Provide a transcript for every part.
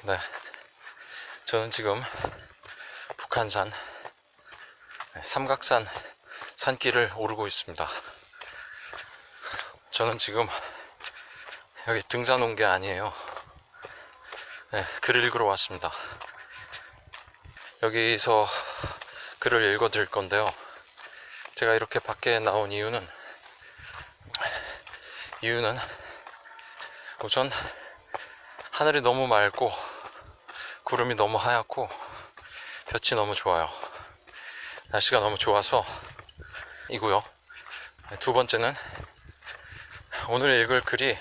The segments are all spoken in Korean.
네, 저는 지금 북한산 삼각산 산길을 오르고 있습니다. 저는 지금 여기 등산 온 게 아니에요. 네, 글을 읽으러 왔습니다. 여기서 글을 읽어 드릴 건데요. 제가 이렇게 밖에 나온 이유는 우선 하늘이 너무 맑고 구름이 너무 하얗고 볕이 너무 좋아요. 날씨가 너무 좋아서 이고요. 두 번째는 오늘 읽을 글이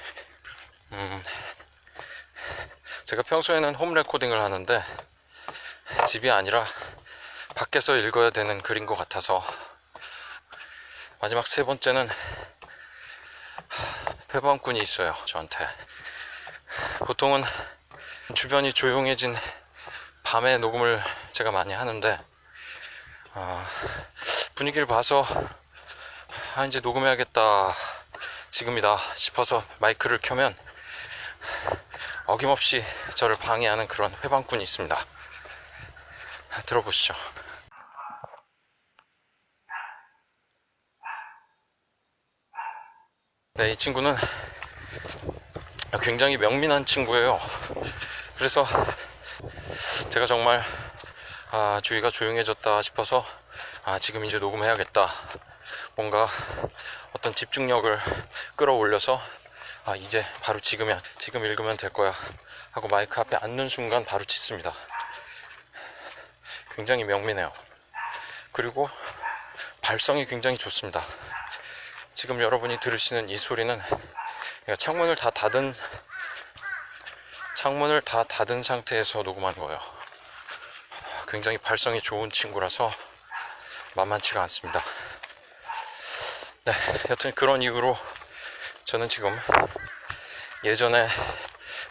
제가 평소에는 홈 레코딩을 하는데 집이 아니라 밖에서 읽어야 되는 글인 것 같아서, 마지막 세 번째는 회방꾼이 있어요, 저한테. 보통은 주변이 조용해진 밤에 녹음을 제가 많이 하는데 분위기를 봐서 이제 녹음해야겠다, 지금이다 싶어서 마이크를 켜면 어김없이 저를 방해하는 그런 회방꾼이 있습니다. 들어보시죠. 네, 이 친구는 굉장히 명민한 친구예요. 그래서 제가 정말 주위가 조용해졌다 싶어서 지금 이제 녹음해야겠다, 뭔가 어떤 집중력을 끌어올려서 이제 바로 지금 읽으면 될 거야 하고 마이크 앞에 앉는 순간 바로 짓습니다. 굉장히 명민해요. 그리고 발성이 굉장히 좋습니다. 지금 여러분이 들으시는 이 소리는 창문을 다 닫은 상태에서 녹음한 거예요. 굉장히 발성이 좋은 친구라서 만만치가 않습니다. 네, 여튼 그런 이유로 저는 지금 예전에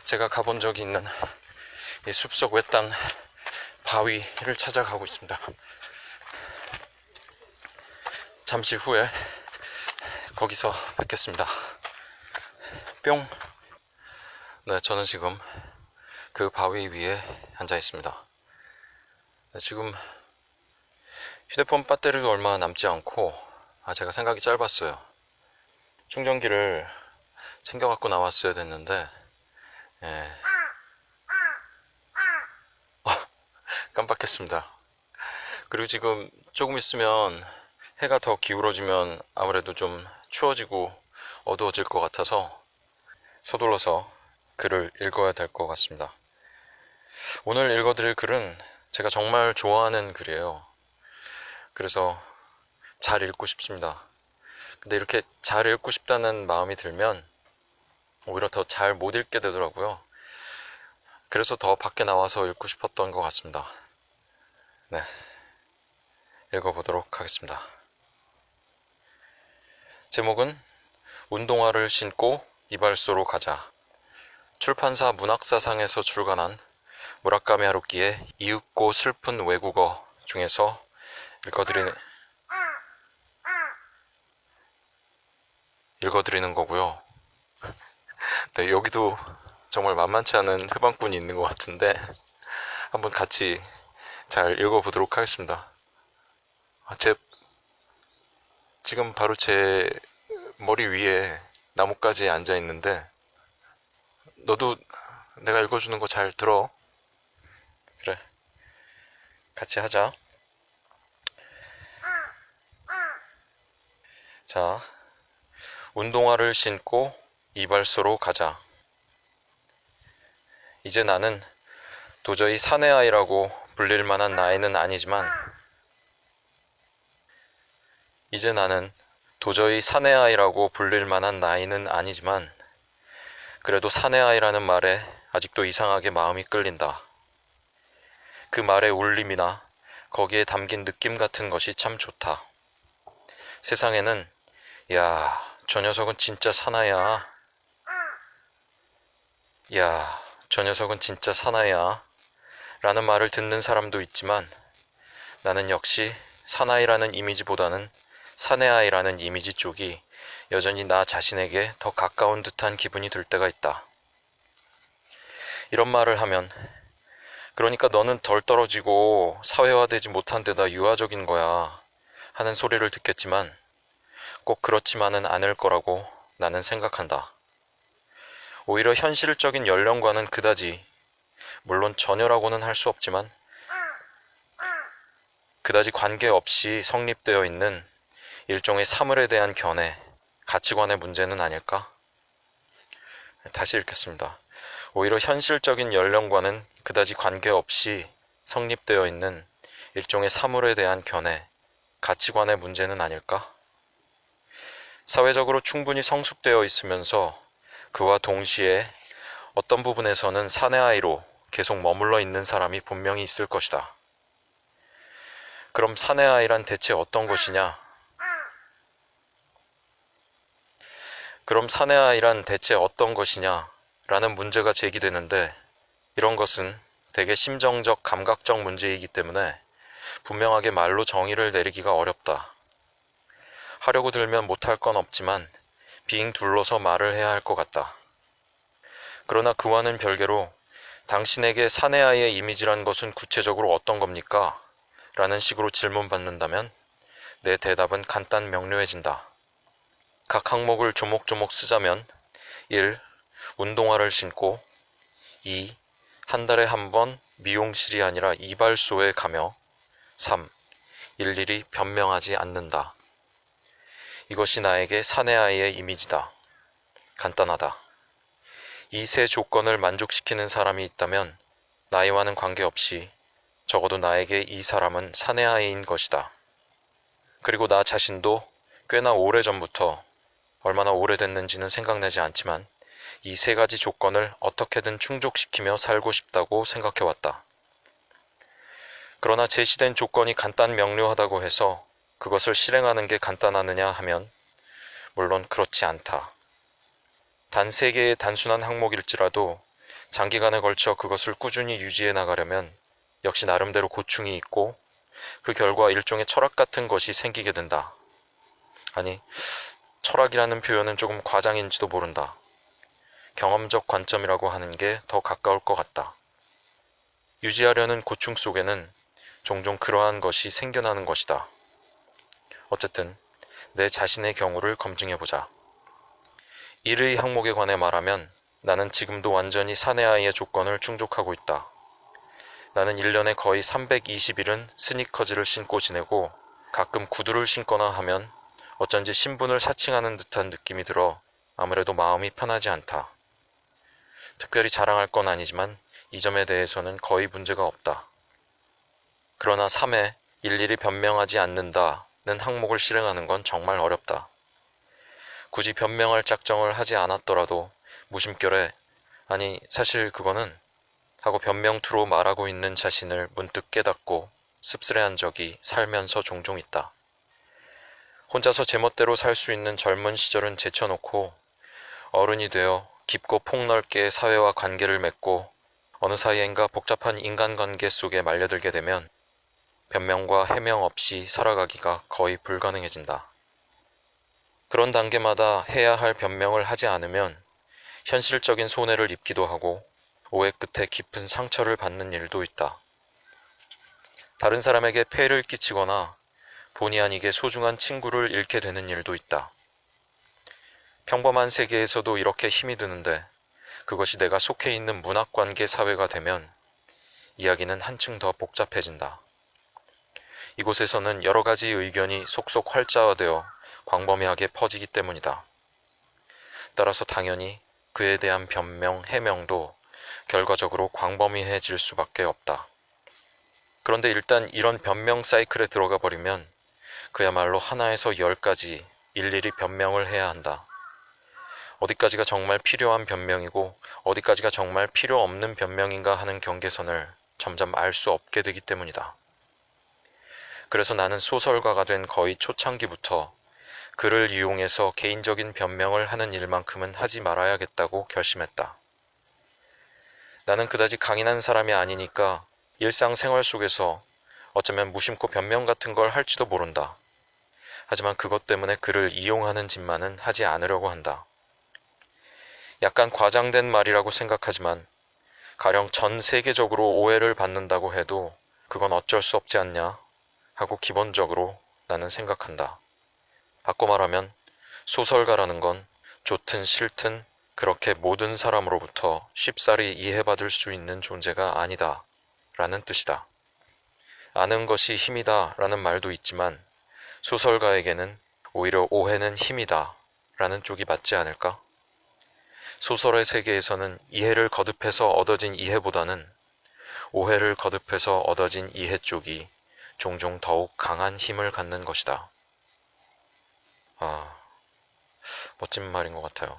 제가 가본 적이 있는 이 숲속 외딴 바위를 찾아가고 있습니다. 잠시 후에 거기서 뵙겠습니다. 뿅. 네, 저는 지금 그 바위 위에 앉아 있습니다. 네, 지금 휴대폰 배터리도 얼마 남지 않고 제가 생각이 짧았어요. 충전기를 챙겨 갖고 나왔어야 됐는데 깜빡했습니다. 그리고 지금 조금 있으면 해가 더 기울어지면 아무래도 좀 추워지고 어두워질 것 같아서 서둘러서 글을 읽어야 될 것 같습니다. 오늘 읽어드릴 글은 제가 정말 좋아하는 글이에요. 그래서 잘 읽고 싶습니다. 근데 이렇게 잘 읽고 싶다는 마음이 들면 오히려 더 잘 못 읽게 되더라고요. 그래서 더 밖에 나와서 읽고 싶었던 것 같습니다. 네, 읽어보도록 하겠습니다. 제목은 운동화를 신고 이발소로 가자. 출판사 문학사상에서 출간한 무라카미 하루키의 이윽고 슬픈 외국어 중에서 읽어드리는 거고요. 네, 여기도 정말 만만치 않은 회방꾼이 있는 것 같은데 한번 같이 잘 읽어보도록 하겠습니다. 지금 바로 제 머리 위에 나뭇가지에 앉아 있는데, 너도 내가 읽어주는 거 잘 들어. 그래, 같이 하자. 자, 운동화를 신고 이발소로 가자. 이제 나는 도저히 사내아이라고 불릴 만한 나이는 아니지만 그래도 사내아이라는 말에 아직도 이상하게 마음이 끌린다. 그 말의 울림이나 거기에 담긴 느낌 같은 것이 참 좋다. 세상에는 야, 저 녀석은 진짜 사나이야. 야, 저 녀석은 진짜 사나이야 라는 말을 듣는 사람도 있지만 나는 역시 사나이라는 이미지보다는 사내아이라는 이미지 쪽이 여전히 나 자신에게 더 가까운 듯한 기분이 들 때가 있다. 이런 말을 하면 그러니까 너는 덜 떨어지고 사회화되지 못한 데다 유아적인 거야 하는 소리를 듣겠지만 꼭 그렇지만은 않을 거라고 나는 생각한다. 오히려 현실적인 연령과는 그다지, 물론 전혀라고는 할 수 없지만 그다지 관계없이 성립되어 있는 일종의 사물에 대한 견해, 가치관의 문제는 아닐까? 다시 읽겠습니다. 오히려 현실적인 연령과는 그다지 관계없이 성립되어 있는 일종의 사물에 대한 견해, 가치관의 문제는 아닐까? 사회적으로 충분히 성숙되어 있으면서 그와 동시에 어떤 부분에서는 사내아이로 계속 머물러 있는 사람이 분명히 있을 것이다. 그럼 사내아이란 대체 어떤 것이냐? 라는 문제가 제기되는데 이런 것은 대개 심정적, 감각적 문제이기 때문에 분명하게 말로 정의를 내리기가 어렵다. 하려고 들면 못할 건 없지만 빙 둘러서 말을 해야 할 것 같다. 그러나 그와는 별개로 당신에게 사내아이의 이미지란 것은 구체적으로 어떤 겁니까? 라는 식으로 질문받는다면 내 대답은 간단 명료해진다. 각 항목을 조목조목 쓰자면 1. 운동화를 신고 2. 한 달에 한 번 미용실이 아니라 이발소에 가며 3. 일일이 변명하지 않는다. 이것이 나에게 사내아이의 이미지다. 간단하다. 이 세 조건을 만족시키는 사람이 있다면 나이와는 관계없이 적어도 나에게 이 사람은 사내아이인 것이다. 그리고 나 자신도 꽤나 오래전부터, 얼마나 오래됐는지는 생각나지 않지만 이 세 가지 조건을 어떻게든 충족시키며 살고 싶다고 생각해왔다. 그러나 제시된 조건이 간단 명료하다고 해서 그것을 실행하는 게 간단하느냐 하면 물론 그렇지 않다. 단 3개의 단순한 항목일지라도 장기간에 걸쳐 그것을 꾸준히 유지해 나가려면 역시 나름대로 고충이 있고 그 결과 일종의 철학 같은 것이 생기게 된다. 아니, 철학이라는 표현은 조금 과장인지도 모른다. 경험적 관점이라고 하는 게 더 가까울 것 같다. 유지하려는 고충 속에는 종종 그러한 것이 생겨나는 것이다. 어쨌든 내 자신의 경우를 검증해보자. 1의 항목에 관해 말하면 나는 지금도 완전히 사내아이의 조건을 충족하고 있다. 나는 1년에 거의 320일은 스니커즈를 신고 지내고 가끔 구두를 신거나 하면 어쩐지 신분을 사칭하는 듯한 느낌이 들어 아무래도 마음이 편하지 않다. 특별히 자랑할 건 아니지만 이 점에 대해서는 거의 문제가 없다. 그러나 3회 일일이 변명하지 않는다는 항목을 실행하는 건 정말 어렵다. 굳이 변명할 작정을 하지 않았더라도 무심결에 아니 사실 그거는 하고 변명투로 말하고 있는 자신을 문득 깨닫고 씁쓸해한 적이 살면서 종종 있다. 혼자서 제멋대로 살 수 있는 젊은 시절은 제쳐놓고 어른이 되어 깊고 폭넓게 사회와 관계를 맺고 어느 사이엔가 복잡한 인간관계 속에 말려들게 되면 변명과 해명 없이 살아가기가 거의 불가능해진다. 그런 단계마다 해야 할 변명을 하지 않으면 현실적인 손해를 입기도 하고 오해 끝에 깊은 상처를 받는 일도 있다. 다른 사람에게 폐해를 끼치거나 본의 아니게 소중한 친구를 잃게 되는 일도 있다. 평범한 세계에서도 이렇게 힘이 드는데 그것이 내가 속해 있는 문학관계 사회가 되면 이야기는 한층 더 복잡해진다. 이곳에서는 여러 가지 의견이 속속 활자화되어 광범위하게 퍼지기 때문이다. 따라서 당연히 그에 대한 변명, 해명도 결과적으로 광범위해질 수밖에 없다. 그런데 일단 이런 변명 사이클에 들어가 버리면 그야말로 하나에서 10가지 일일이 변명을 해야 한다. 어디까지가 정말 필요한 변명이고 어디까지가 정말 필요 없는 변명인가 하는 경계선을 점점 알 수 없게 되기 때문이다. 그래서 나는 소설가가 된 거의 초창기부터 글을 이용해서 개인적인 변명을 하는 일만큼은 하지 말아야겠다고 결심했다. 나는 그다지 강인한 사람이 아니니까 일상생활 속에서 어쩌면 무심코 변명 같은 걸 할지도 모른다. 하지만 그것 때문에 글을 이용하는 짓만은 하지 않으려고 한다. 약간 과장된 말이라고 생각하지만 가령 전 세계적으로 오해를 받는다고 해도 그건 어쩔 수 없지 않냐 하고 기본적으로 나는 생각한다. 바꿔 말하면 소설가라는 건 좋든 싫든 그렇게 모든 사람으로부터 쉽사리 이해받을 수 있는 존재가 아니다 라는 뜻이다. 아는 것이 힘이다 라는 말도 있지만 소설가에게는 오히려 오해는 힘이다 라는 쪽이 맞지 않을까? 소설의 세계에서는 이해를 거듭해서 얻어진 이해보다는 오해를 거듭해서 얻어진 이해 쪽이 종종 더욱 강한 힘을 갖는 것이다. 멋진 말인 것 같아요.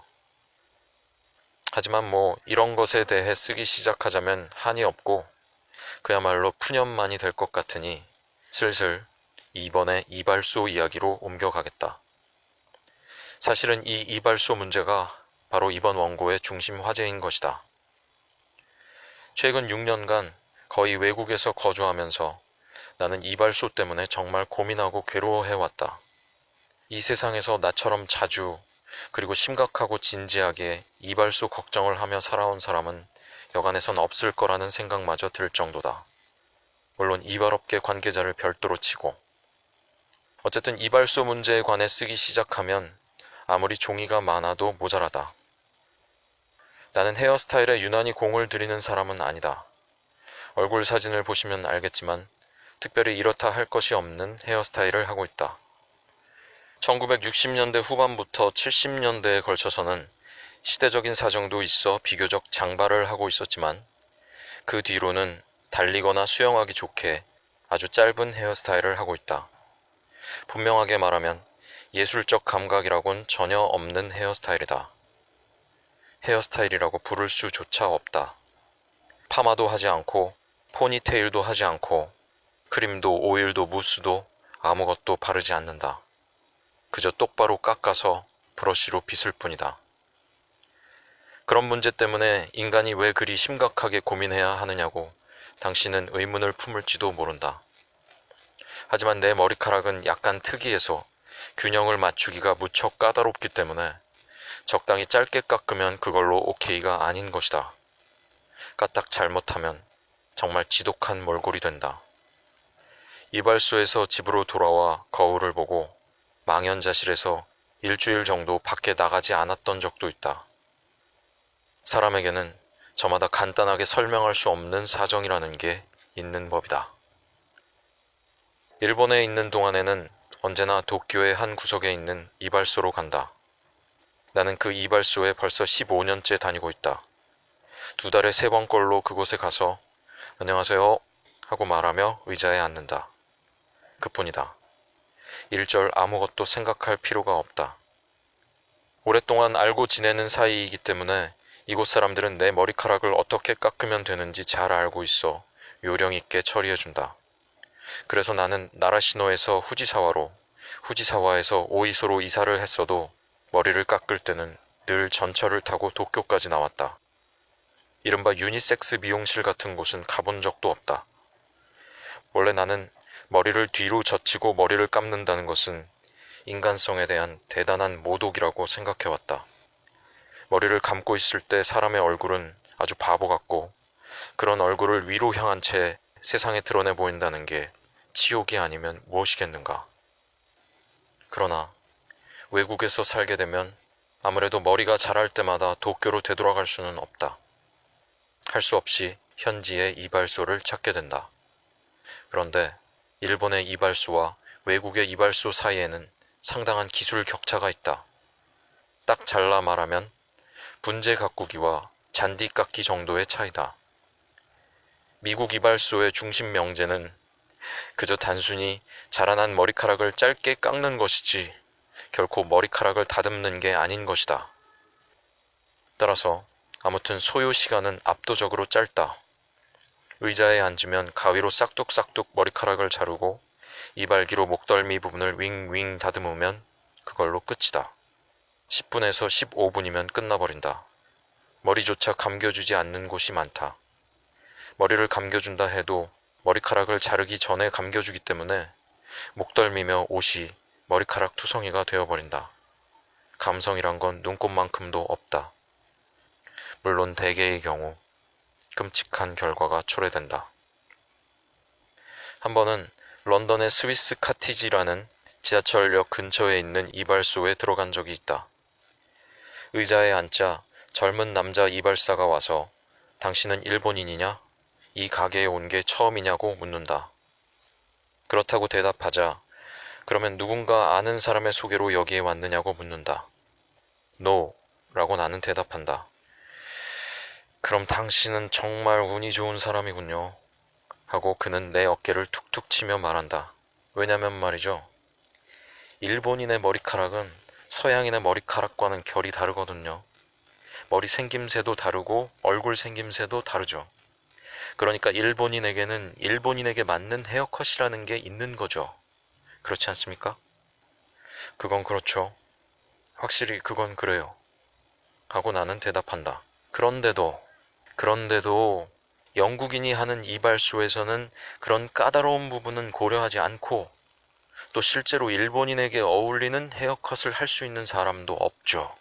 하지만 이런 것에 대해 쓰기 시작하자면 한이 없고 그야말로 푸념만이 될 것 같으니 슬슬 이번에 이발소 이야기로 옮겨가겠다. 사실은 이 이발소 문제가 바로 이번 원고의 중심 화제인 것이다. 최근 6년간 거의 외국에서 거주하면서 나는 이발소 때문에 정말 고민하고 괴로워해왔다. 이 세상에서 나처럼 자주 그리고 심각하고 진지하게 이발소 걱정을 하며 살아온 사람은 여간에선 없을 거라는 생각마저 들 정도다. 물론 이발업계 관계자를 별도로 치고. 어쨌든 이발소 문제에 관해 쓰기 시작하면 아무리 종이가 많아도 모자라다. 나는 헤어스타일에 유난히 공을 들이는 사람은 아니다. 얼굴 사진을 보시면 알겠지만 특별히 이렇다 할 것이 없는 헤어스타일을 하고 있다. 1960년대 후반부터 70년대에 걸쳐서는 시대적인 사정도 있어 비교적 장발을 하고 있었지만 그 뒤로는 달리거나 수영하기 좋게 아주 짧은 헤어스타일을 하고 있다. 분명하게 말하면 예술적 감각이라곤 전혀 없는 헤어스타일이다. 헤어스타일이라고 부를 수조차 없다. 파마도 하지 않고 포니테일도 하지 않고 크림도 오일도 무스도 아무것도 바르지 않는다. 그저 똑바로 깎아서 브러쉬로 빗을 뿐이다. 그런 문제 때문에 인간이 왜 그리 심각하게 고민해야 하느냐고 당신은 의문을 품을지도 모른다. 하지만 내 머리카락은 약간 특이해서 균형을 맞추기가 무척 까다롭기 때문에 적당히 짧게 깎으면 그걸로 오케이가 아닌 것이다. 까딱 잘못하면 정말 지독한 몰골이 된다. 이발소에서 집으로 돌아와 거울을 보고 망연자실해서 일주일 정도 밖에 나가지 않았던 적도 있다. 사람에게는 저마다 간단하게 설명할 수 없는 사정이라는 게 있는 법이다. 일본에 있는 동안에는 언제나 도쿄의 한 구석에 있는 이발소로 간다. 나는 그 이발소에 벌써 15년째 다니고 있다. 2달에 3번꼴로 그곳에 가서 안녕하세요 하고 말하며 의자에 앉는다. 그뿐이다. 일절 아무것도 생각할 필요가 없다. 오랫동안 알고 지내는 사이이기 때문에 이곳 사람들은 내 머리카락을 어떻게 깎으면 되는지 잘 알고 있어 요령 있게 처리해준다. 그래서 나는 나라시노에서 후지사와로, 후지사와에서 오이소로 이사를 했어도 머리를 깎을 때는 늘 전철을 타고 도쿄까지 나왔다. 이른바 유니섹스 미용실 같은 곳은 가본 적도 없다. 원래 나는 머리를 뒤로 젖히고 머리를 감는다는 것은 인간성에 대한 대단한 모독이라고 생각해왔다. 머리를 감고 있을 때 사람의 얼굴은 아주 바보 같고 그런 얼굴을 위로 향한 채 세상에 드러내 보인다는 게 치욕이 아니면 무엇이겠는가. 그러나 외국에서 살게 되면 아무래도 머리가 자랄 때마다 도쿄로 되돌아갈 수는 없다. 할 수 없이 현지의 이발소를 찾게 된다. 그런데 일본의 이발소와 외국의 이발소 사이에는 상당한 기술 격차가 있다. 딱 잘라 말하면 분재 가꾸기와 잔디 깎기 정도의 차이다. 미국 이발소의 중심 명제는 그저 단순히 자라난 머리카락을 짧게 깎는 것이지 결코 머리카락을 다듬는 게 아닌 것이다. 따라서 아무튼 소요 시간은 압도적으로 짧다. 의자에 앉으면 가위로 싹둑싹둑 머리카락을 자르고 이발기로 목덜미 부분을 윙윙 다듬으면 그걸로 끝이다. 10분에서 15분이면 끝나버린다. 머리조차 감겨주지 않는 곳이 많다. 머리를 감겨준다 해도 머리카락을 자르기 전에 감겨주기 때문에 목덜미며 옷이 머리카락 투성이가 되어버린다. 감성이란 건 눈꽃만큼도 없다. 물론 대개의 경우 끔찍한 결과가 초래된다. 한 번은 런던의 스위스 카티지라는 지하철역 근처에 있는 이발소에 들어간 적이 있다. 의자에 앉자 젊은 남자 이발사가 와서 당신은 일본인이냐? 이 가게에 온 게 처음이냐고 묻는다. 그렇다고 대답하자 그러면 누군가 아는 사람의 소개로 여기에 왔느냐고 묻는다. No 라고 나는 대답한다. 그럼 당신은 정말 운이 좋은 사람이군요. 하고 그는 내 어깨를 툭툭 치며 말한다. 왜냐면 말이죠. 일본인의 머리카락은 서양인의 머리카락과는 결이 다르거든요. 머리 생김새도 다르고 얼굴 생김새도 다르죠. 그러니까 일본인에게는 일본인에게 맞는 헤어컷이라는 게 있는 거죠. 그렇지 않습니까? 그건 그렇죠. 확실히 그건 그래요. 하고 나는 대답한다. 그런데도 영국인이 하는 이발소에서는 그런 까다로운 부분은 고려하지 않고 또 실제로 일본인에게 어울리는 헤어컷을 할 수 있는 사람도 없죠.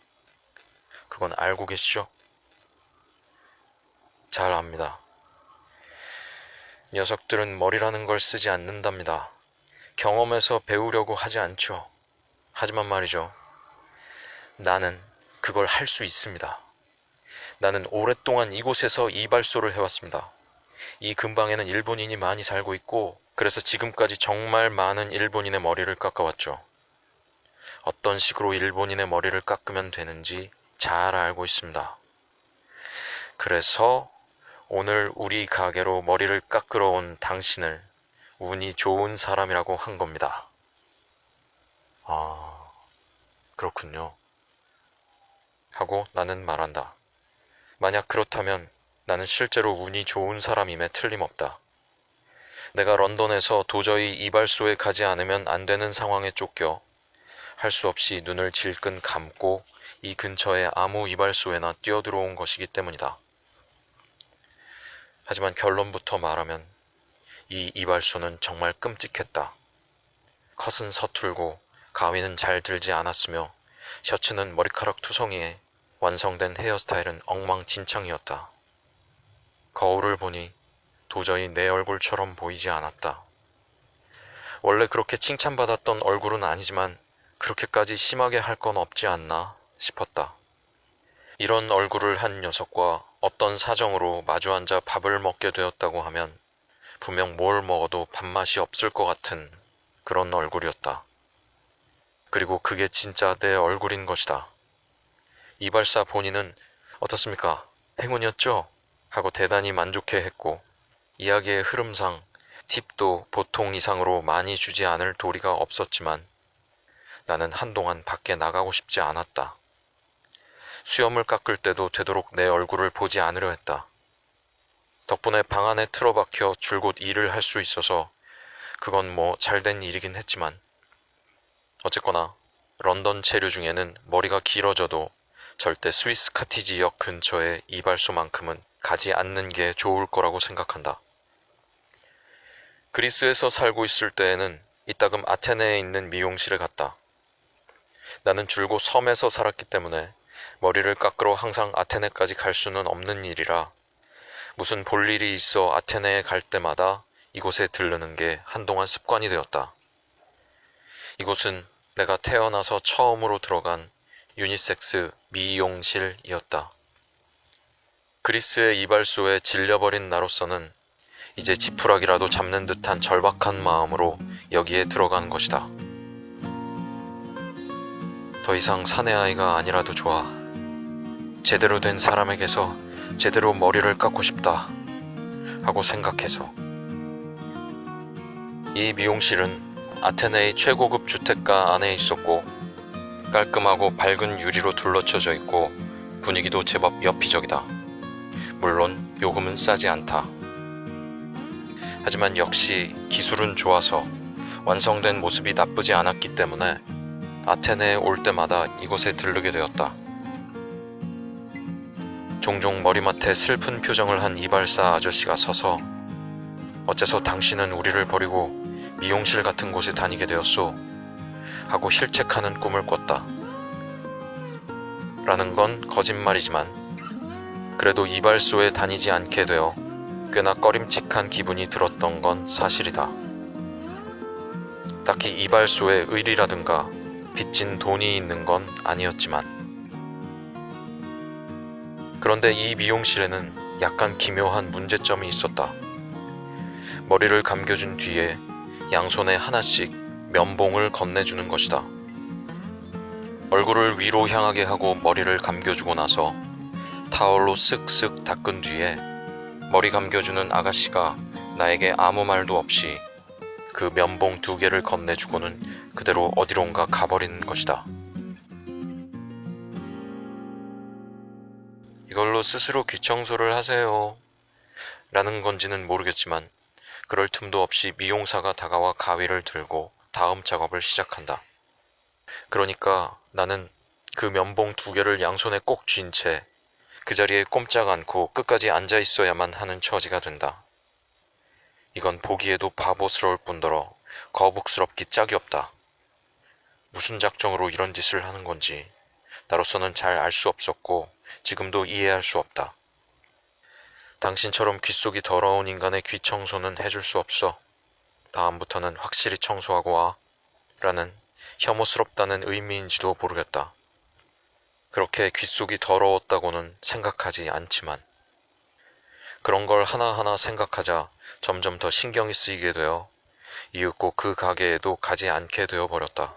그건 알고 계시죠? 잘 압니다. 녀석들은 머리라는 걸 쓰지 않는답니다. 경험에서 배우려고 하지 않죠. 하지만 말이죠. 나는 그걸 할 수 있습니다. 나는 오랫동안 이곳에서 이발소를 해왔습니다. 이 근방에는 일본인이 많이 살고 있고 그래서 지금까지 정말 많은 일본인의 머리를 깎아왔죠. 어떤 식으로 일본인의 머리를 깎으면 되는지 잘 알고 있습니다. 그래서 오늘 우리 가게로 머리를 깎으러 온 당신을 운이 좋은 사람이라고 한 겁니다. 아, 그렇군요. 하고 나는 말한다. 만약 그렇다면 나는 실제로 운이 좋은 사람임에 틀림없다. 내가 런던에서 도저히 이발소에 가지 않으면 안 되는 상황에 쫓겨 할 수 없이 눈을 질끈 감고 이 근처의 아무 이발소에나 뛰어들어온 것이기 때문이다. 하지만 결론부터 말하면 이 이발소는 정말 끔찍했다. 컷은 서툴고 가위는 잘 들지 않았으며 셔츠는 머리카락 투성이에 완성된 헤어스타일은 엉망진창이었다. 거울을 보니 도저히 내 얼굴처럼 보이지 않았다. 원래 그렇게 칭찬받았던 얼굴은 아니지만 그렇게까지 심하게 할 건 없지 않나 싶었다. 이런 얼굴을 한 녀석과 어떤 사정으로 마주 앉아 밥을 먹게 되었다고 하면 분명 뭘 먹어도 밥맛이 없을 것 같은 그런 얼굴이었다. 그리고 그게 진짜 내 얼굴인 것이다. 이발사 본인은 어떻습니까? 행운이었죠? 하고 대단히 만족해 했고 이야기의 흐름상 팁도 보통 이상으로 많이 주지 않을 도리가 없었지만 나는 한동안 밖에 나가고 싶지 않았다. 수염을 깎을 때도 되도록 내 얼굴을 보지 않으려 했다. 덕분에 방 안에 틀어박혀 줄곧 일을 할 수 있어서 그건 뭐 잘된 일이긴 했지만 어쨌거나 런던 체류 중에는 머리가 길어져도 절대 스위스 카티지역 근처의 이발소만큼은 가지 않는 게 좋을 거라고 생각한다. 그리스에서 살고 있을 때에는 이따금 아테네에 있는 미용실에 갔다. 나는 줄곧 섬에서 살았기 때문에 머리를 깎으러 항상 아테네까지 갈 수는 없는 일이라 무슨 볼 일이 있어 아테네에 갈 때마다 이곳에 들르는 게 한동안 습관이 되었다. 이곳은 내가 태어나서 처음으로 들어간 유니섹스 미용실이었다. 그리스의 이발소에 질려버린 나로서는 이제 지푸라기라도 잡는 듯한 절박한 마음으로 여기에 들어간 것이다. 더 이상 사내 아이가 아니라도 좋아. 제대로 된 사람에게서 제대로 머리를 깎고 싶다 하고 생각해서. 이 미용실은 아테네의 최고급 주택가 안에 있었고 깔끔하고 밝은 유리로 둘러쳐져 있고 분위기도 제법 여피적이다. 물론 요금은 싸지 않다. 하지만 역시 기술은 좋아서 완성된 모습이 나쁘지 않았기 때문에 아테네에 올 때마다 이곳에 들르게 되었다. 종종 머리맡에 슬픈 표정을 한 이발사 아저씨가 서서 어째서 당신은 우리를 버리고 미용실 같은 곳에 다니게 되었소? 하고 힐책하는 꿈을 꿨다. 라는 건 거짓말이지만 그래도 이발소에 다니지 않게 되어 꽤나 꺼림칙한 기분이 들었던 건 사실이다. 딱히 이발소에 의리라든가 빚진 돈이 있는 건 아니었지만, 그런데 이 미용실에는 약간 기묘한 문제점이 있었다. 머리를 감겨준 뒤에 양손에 하나씩 면봉을 건네주는 것이다. 얼굴을 위로 향하게 하고 머리를 감겨주고 나서 타월로 쓱쓱 닦은 뒤에 머리 감겨주는 아가씨가 나에게 아무 말도 없이 그 면봉 2개를 건네주고는 그대로 어디론가 가버리는 것이다. 이걸로 스스로 귀청소를 하세요 라는 건지는 모르겠지만, 그럴 틈도 없이 미용사가 다가와 가위를 들고 다음 작업을 시작한다. 그러니까 나는 그 면봉 2개를 양손에 꼭 쥔 채 그 자리에 꼼짝 않고 끝까지 앉아 있어야만 하는 처지가 된다. 이건 보기에도 바보스러울 뿐더러 거북스럽기 짝이 없다. 무슨 작정으로 이런 짓을 하는 건지 나로서는 잘 알 수 없었고 지금도 이해할 수 없다. 당신처럼 귓속이 더러운 인간의 귀 청소는 해줄 수 없어. 다음부터는 확실히 청소하고 와. 라는 혐오스럽다는 의미인지도 모르겠다. 그렇게 귓속이 더러웠다고는 생각하지 않지만, 그런 걸 하나하나 생각하자 점점 더 신경이 쓰이게 되어 이윽고 그 가게에도 가지 않게 되어버렸다.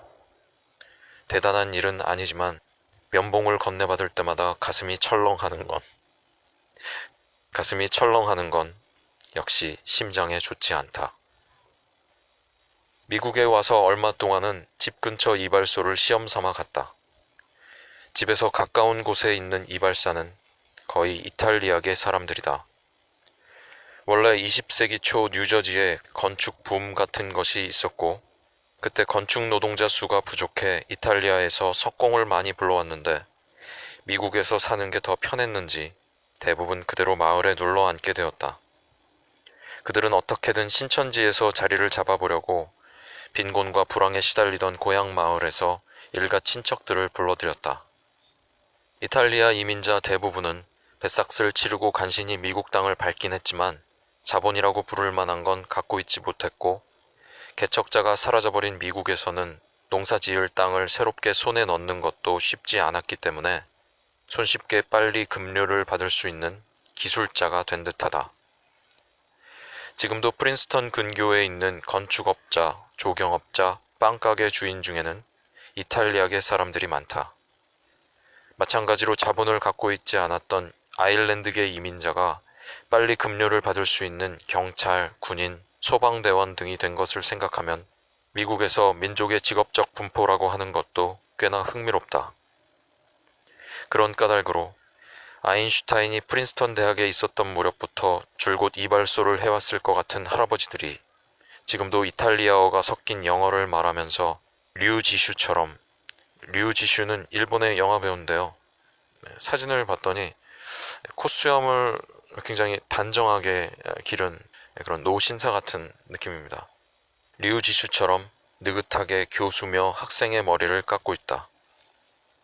대단한 일은 아니지만 면봉을 건네받을 때마다 가슴이 철렁하는 건 역시 심장에 좋지 않다. 미국에 와서 얼마 동안은 집 근처 이발소를 시험 삼아 갔다. 집에서 가까운 곳에 있는 이발사는 거의 이탈리아계 사람들이다. 원래 20세기 초 뉴저지에 건축 붐 같은 것이 있었고, 그때 건축 노동자 수가 부족해 이탈리아에서 석공을 많이 불러왔는데, 미국에서 사는 게 더 편했는지 대부분 그대로 마을에 눌러 앉게 되었다. 그들은 어떻게든 신천지에서 자리를 잡아보려고 빈곤과 불황에 시달리던 고향 마을에서 일가 친척들을 불러들였다. 이탈리아 이민자 대부분은 배삭스를 치르고 간신히 미국 땅을 밟긴 했지만 자본이라고 부를 만한 건 갖고 있지 못했고, 개척자가 사라져버린 미국에서는 농사 지을 땅을 새롭게 손에 넣는 것도 쉽지 않았기 때문에 손쉽게 빨리 급료를 받을 수 있는 기술자가 된 듯하다. 지금도 프린스턴 근교에 있는 건축업자, 조경업자, 빵가게 주인 중에는 이탈리아계 사람들이 많다. 마찬가지로 자본을 갖고 있지 않았던 아일랜드계 이민자가 빨리 급료를 받을 수 있는 경찰, 군인, 소방대원 등이 된 것을 생각하면 미국에서 민족의 직업적 분포라고 하는 것도 꽤나 흥미롭다. 그런 까닭으로 아인슈타인이 프린스턴 대학에 있었던 무렵부터 줄곧 이발소를 해왔을 것 같은 할아버지들이 지금도 이탈리아어가 섞인 영어를 말하면서 류지슈처럼, 류지슈는 일본의 영화 배우인데요. 사진을 봤더니 콧수염을 굉장히 단정하게 기른 그런 노신사 같은 느낌입니다. 류지슈처럼 느긋하게 교수며 학생의 머리를 깎고 있다.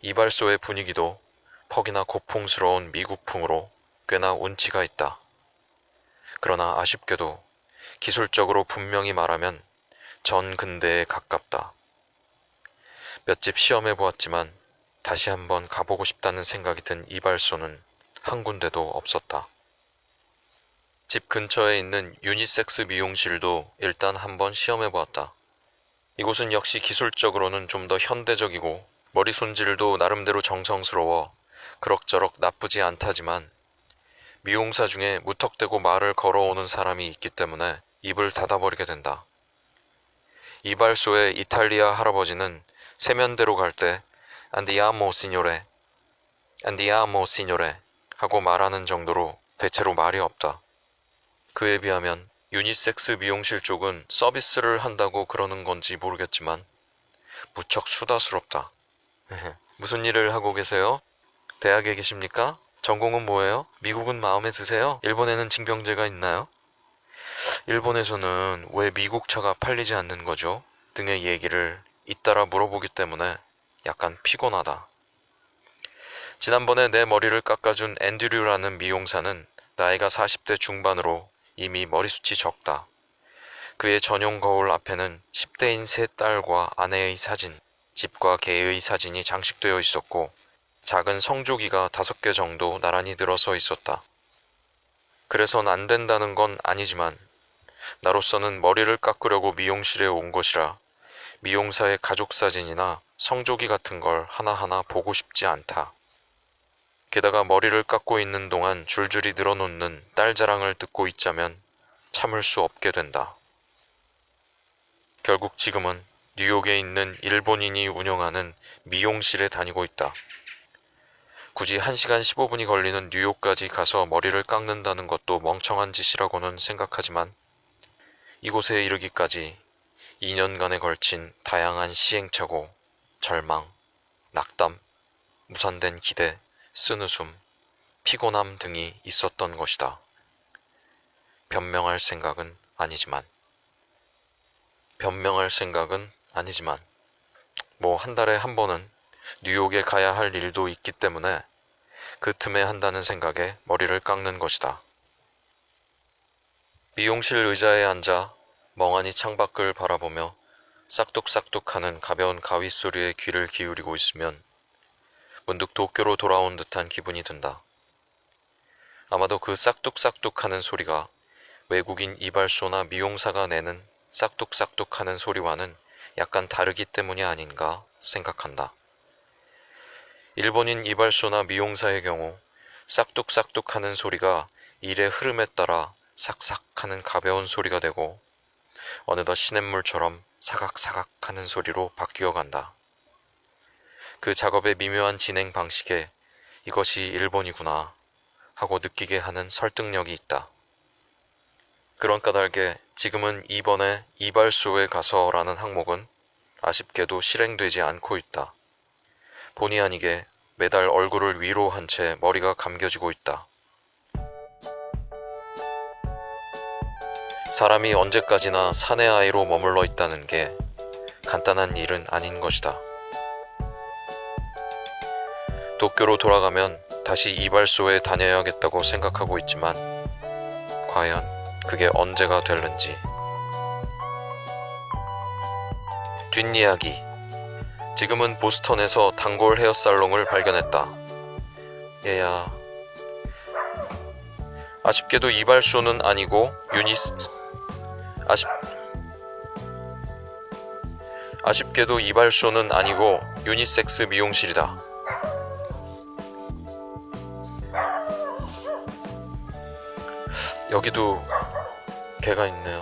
이발소의 분위기도 퍽이나 고풍스러운 미국풍으로 꽤나 운치가 있다. 그러나 아쉽게도 기술적으로 분명히 말하면 전 근대에 가깝다. 몇 집 시험해 보았지만 다시 한번 가보고 싶다는 생각이 든 이발소는 한 군데도 없었다. 집 근처에 있는 유니섹스 미용실도 일단 한번 시험해 보았다. 이곳은 역시 기술적으로는 좀 더 현대적이고 머리 손질도 나름대로 정성스러워 그럭저럭 나쁘지 않다지만 미용사 중에 무턱대고 말을 걸어오는 사람이 있기 때문에 입을 닫아버리게 된다. 이발소의 이탈리아 할아버지는 세면대로 갈 때 안디아모 시뇨레, 안디아모 시뇨레 하고 말하는 정도로 대체로 말이 없다. 그에 비하면 유니섹스 미용실 쪽은 서비스를 한다고 그러는 건지 모르겠지만 무척 수다스럽다. 무슨 일을 하고 계세요? 대학에 계십니까? 전공은 뭐예요? 미국은 마음에 드세요? 일본에는 징병제가 있나요? 일본에서는 왜 미국 차가 팔리지 않는 거죠? 등의 얘기를 잇따라 물어보기 때문에 약간 피곤하다. 지난번에 내 머리를 깎아준 앤드류라는 미용사는 나이가 40대 중반으로 이미 머리숱이 적다. 그의 전용 거울 앞에는 10대인 세 딸과 아내의 사진, 집과 개의 사진이 장식되어 있었고 작은 성조기가 5개 정도 나란히 늘어서 있었다. 그래선 안 된다는 건 아니지만 나로서는 머리를 깎으려고 미용실에 온 것이라 미용사의 가족 사진이나 성조기 같은 걸 하나하나 보고 싶지 않다. 게다가 머리를 깎고 있는 동안 줄줄이 늘어놓는 딸 자랑을 듣고 있자면 참을 수 없게 된다. 결국 지금은 뉴욕에 있는 일본인이 운영하는 미용실에 다니고 있다. 굳이 1시간 15분이 걸리는 뉴욕까지 가서 머리를 깎는다는 것도 멍청한 짓이라고는 생각하지만 이곳에 이르기까지 2년간에 걸친 다양한 시행착오, 절망, 낙담, 무산된 기대, 쓴웃음, 피곤함 등이 있었던 것이다. 변명할 생각은 아니지만 뭐 한 달에 한 번은 뉴욕에 가야 할 일도 있기 때문에 그 틈에 한다는 생각에 머리를 깎는 것이다. 미용실 의자에 앉아 멍하니 창밖을 바라보며 싹둑싹둑하는 가벼운 가위 소리에 귀를 기울이고 있으면 문득 도쿄로 돌아온 듯한 기분이 든다. 아마도 그 싹둑싹둑하는 소리가 외국인 이발소나 미용사가 내는 싹둑싹둑하는 소리와는 약간 다르기 때문이 아닌가 생각한다. 일본인 이발소나 미용사의 경우 싹둑싹둑하는 소리가 일의 흐름에 따라 삭삭 하는 가벼운 소리가 되고 어느덧 시냇물처럼 사각사각 하는 소리로 바뀌어 간다. 그 작업의 미묘한 진행 방식에 이것이 일본이구나 하고 느끼게 하는 설득력이 있다. 그런 까닭에 지금은 이번에 이발소에 가서라는 항목은 아쉽게도 실행되지 않고 있다. 본의 아니게 매달 얼굴을 위로 한 채 머리가 감겨지고 있다. 사람이 언제까지나 사내 아이로 머물러 있다는 게 간단한 일은 아닌 것이다. 도쿄로 돌아가면 다시 이발소에 다녀야겠다고 생각하고 있지만 과연 그게 언제가 될는지. 뒷이야기. 지금은 보스턴에서 단골 헤어살롱을 발견했다. 얘야. 아쉽게도 이발소는 아니고 아쉽게도 이발소는 아니고 유니섹스 미용실이다. 여기도 개가 있네요.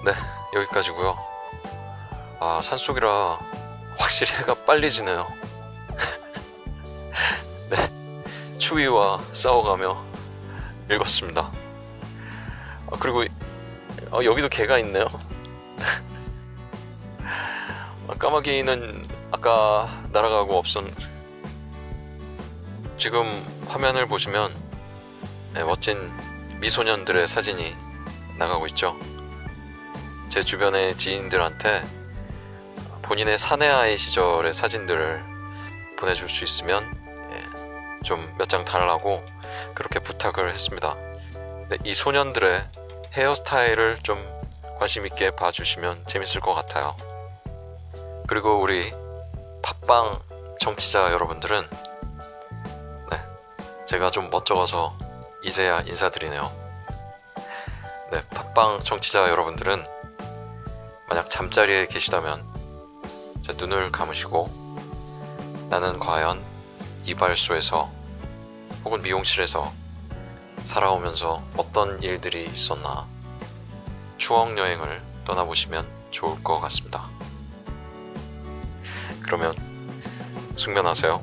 네, 여기까지고요. 아, 산속이라 확실히 해가 빨리 지네요. 네, 추위와 싸워가며 읽었습니다. 그리고 여기도 개가 있네요. 까마귀는 아까 날아가고 지금 화면을 보시면 네, 멋진 미소년들의 사진이 나가고 있죠. 제 주변의 지인들한테 본인의 사내아이 시절의 사진들을 보내줄 수 있으면 좀 몇 장 달라고 그렇게 부탁을 했습니다. 네, 이 소년들의 헤어스타일을 좀 관심 있게 봐주시면 재밌을 것 같아요. 그리고 우리 팟빵 청취자 여러분들은 네, 제가 좀 멋쩍어서 이제야 인사드리네요. 네, 팟빵 청취자 여러분들은 만약 잠자리에 계시다면 제 눈을 감으시고 나는 과연 이발소에서 혹은 미용실에서 살아오면서 어떤 일들이 있었나 추억 여행을 떠나보시면 좋을 것 같습니다. 그러면 숙면하세요.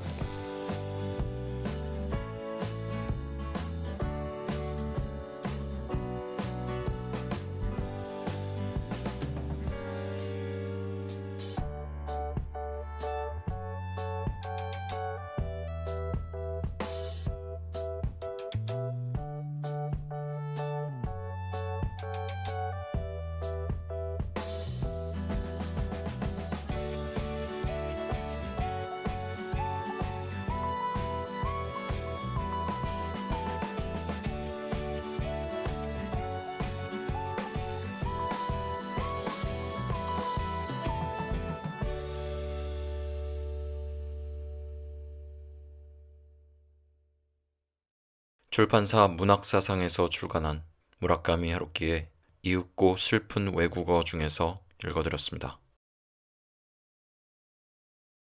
출판사 문학사상에서 출간한 무라카미 하루키의 이윽고 슬픈 외국어 중에서 읽어드렸습니다.